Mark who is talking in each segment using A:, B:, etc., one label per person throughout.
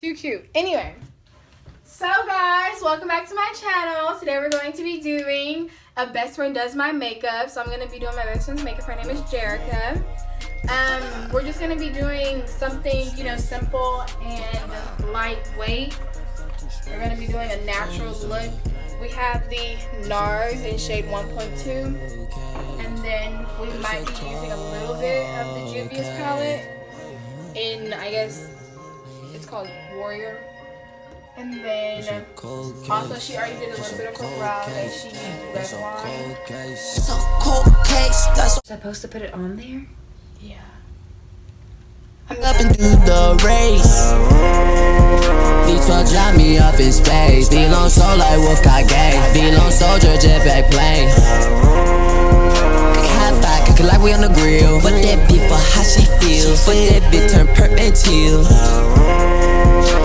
A: Too cute. Anyway, so guys, welcome back to my channel. Today we're going to be doing a best friend does my makeup. So I'm going to be doing my best friend's makeup. Her name is Jerica. We're just going to be doing something, simple and lightweight. We're going to be doing a natural look. We have the NARS in shade 1.2. And then we might be using a little bit of the Juvia's palette in, I guess, it's called Warrior. And then also she already did a little bit of her brow and she used Vlone. Supposed to put it on there? Yeah.
B: I'm up and do the race. V12 drop me off in space. Vlone soul like Wolf got gang. Vlone soldier jetpack plane. High five, cook it like we on the grill. Fuck that bitch for how she feels. Fuck that bitch turn perp and teal.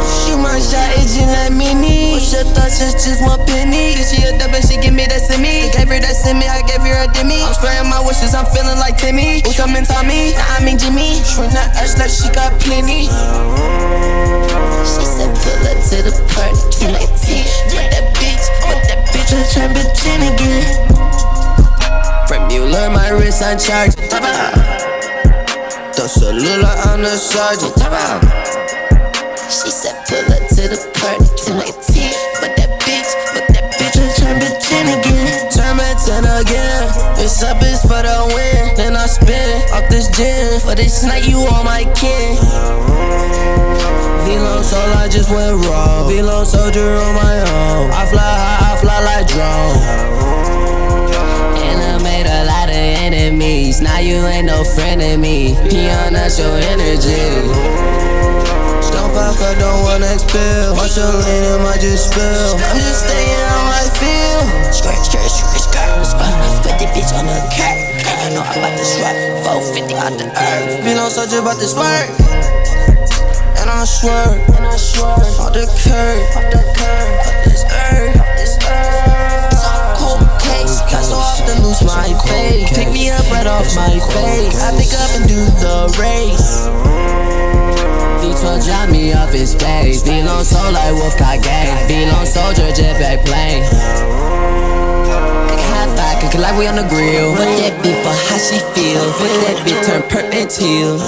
B: Shoot my shot, it just let me need. What's your thoughts, just one penny. If she a dub and she give me that send me. Gave her that send me, I gave her a demi. I'm spraying my wishes, I'm feeling like Timmy. Who's coming Tommy? Nah, I mean Jimmy. Shrink that ass like she got plenty. She said pull up to the party, 219. Fuck that bitch, let's turn bitch in again. From Mueller, my wrist on charge. Throw Salula on the sergeant. She said pull up to the party, 219. Fuck that bitch, let's turn bitch in again. Turn bitch in again. It's up, it's for the win. Then I spin off this gin. For this night, you all my kin. Vlone soul, I just went raw. Vlone soldier on my own. I fly high, I fly like drone. And I made a lot of enemies. Now you ain't no friend of me. Peon, that's your energy. Don't pop, I don't wanna expel. Watch your lean, might just spill. I'm just staying how I feel. Skirt, put the bitch on the curb. And you know I'm about to swerve. 450 out the earth. Vlone soldier about this work. And I swerve, off the curb, off this earth. So cold case, I so often lose my faith. Pick me up right off my face. I pick up and do the race. V12 drop me off in space. Vlone soul like Wolf got gang. Vlone soldier jetpack plane. High five, cook it like we on the grill. Fuck that bitch for how she feel. Fuck that bitch turn perp and teal.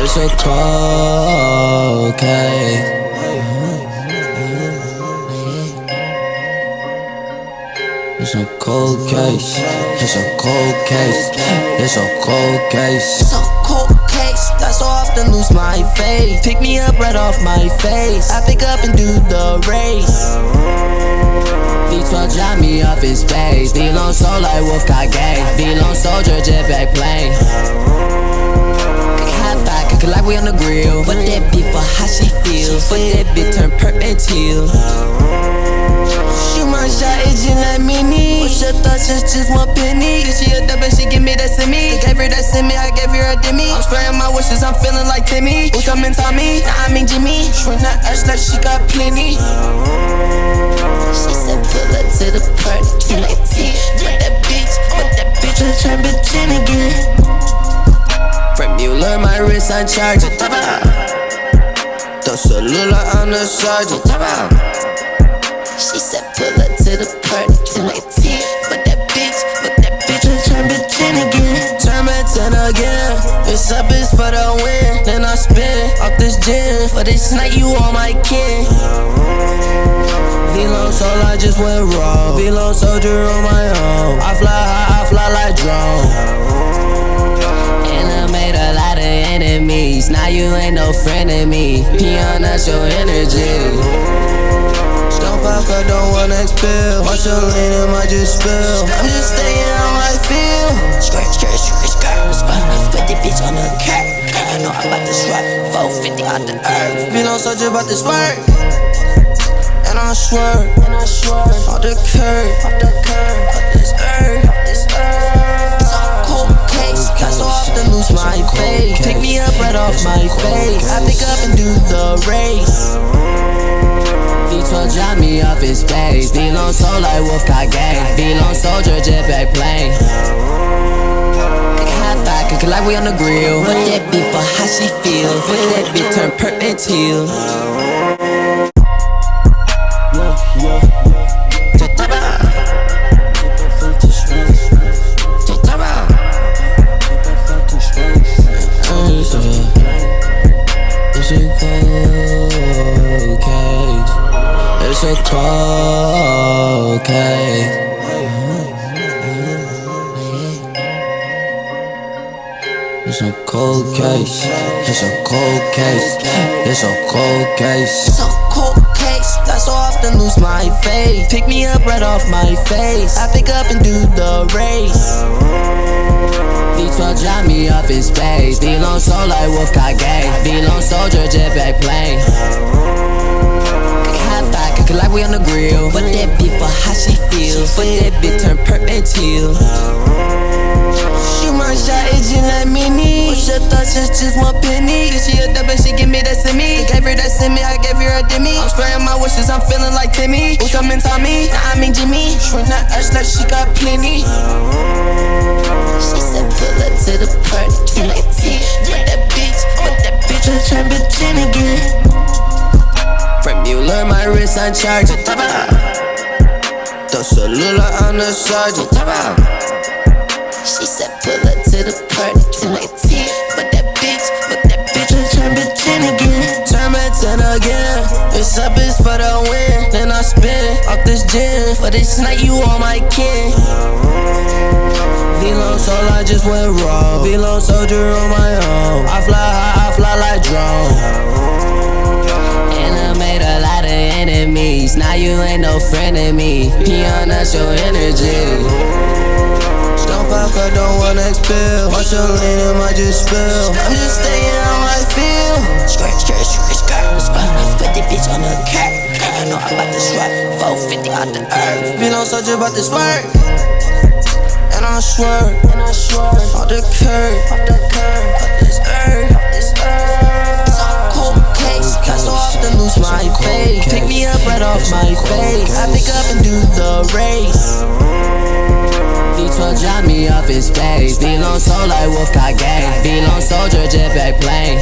B: It's a cold case. It's a cold case. It's a cold case. It's a cold case. It's a cold case. I so often lose my faith. Pick me up right off my face. I pick up and do the race. V12 drop me off in space. Vlone soul like Wolf got gang. Vlone soldier jetpack plane. Like we on the grill. Fuck that bitch for how she feels. Fuck that bitch turn perp and teal. Shoot my shot, it just let me need. What's your thoughts, just one penny. If she a dub and she give me that send me. Gave her that send me, I gave her a demi. I'm spraying my wishes, I'm feeling like Timmy. Who's coming Tommy? Nah, I mean Jimmy. Shrink that ass like she got plenty. She said pull up to the party, 219. Fuck that bitch, let's turn bitch in again. From Mueller, my wrist on charge. Throw Salula on the sergeant. She said pull up to the party, 219. Fuck that bitch, let's turn bitch in again. Turn bitch in again. It's up, it's for the win. Then I spin off this gin. For this night, you all my kin. Vlone soul, I just went raw. Vlone soldier on my own. I fly high, I fly like drone. Enemies, now you ain't no friend of me. Peon, that's your energy. Don't pop, I don't wanna expel. Watch your lean, might just spill. I'm just staying how I feel. Skirt, put the bitch on the curb. And you know I'm about to swerve. 450 out the earth. Vlone soldier about this work. And I swerve, off the curb, off this earth. So cold case. I so often lose my faith. Pick me up right off my face. I pick up and do the race. Vlone drop me off in space. Vlone soul like Wolf Gang. Vlone soldier jetpack plane. High five, cook it like we on the grill. Fuck that bitch for how she feel. Fuck that bitch turn perp and chill. It's a cold case. It's a cold case. It's a cold case. It's a cold case. It's a cold case. I so often lose my faith. Pick me up right off my face. I pick up and do the race. Vlone drop me off in space. Vlone soul like Wolf Gang. Vlone soldier jetpack plane. Cook it like we on the grill. Fuck that bitch for how she feel. Fuck that bitch turn perp and chill. Shoot my shot, it just like mini. What's your thoughts, just one penny. If she a dub and she give me that semi. Gave her that semi, I gave her a demi. I'm spraying my wishes, I'm feeling like Timmy. Who's coming Tommy? Nah, I mean Jimmy. Shrink that ass like she got plenty. She said pull up to the party, 219. Fuck that bitch, let's turn bitch in again. From Mueller, my wrist on charge. Throw Salula on the sergeant. She said pull up to the party, 219. Fuck that bitch, let's turn bitch in again. Turn bitch in again. It's up, it's for the win. Then I spin off this gin. For this night, you all my kin. Vlone soul, I just went raw. Vlone soldier on my own. I fly high, I fly like drone. Made a lot of enemies. Now you ain't no friend of me. Peon, that's your energy. Stone pop, I don't wanna expel. Watch your lean, it might just spill. I'm just staying how I feel. Skirt. 50 bitch on the curb. You know I'm about to sweat. 450 out the earth. Vlone soldier about this work. And I swear, off the curb, off this earth. I so often lose my faith. Pick me up right off my face. I pick up and do the race. Vlone drop me off in space. Vlone soul like Wolf Gang. Vlone soldier jetpack plane.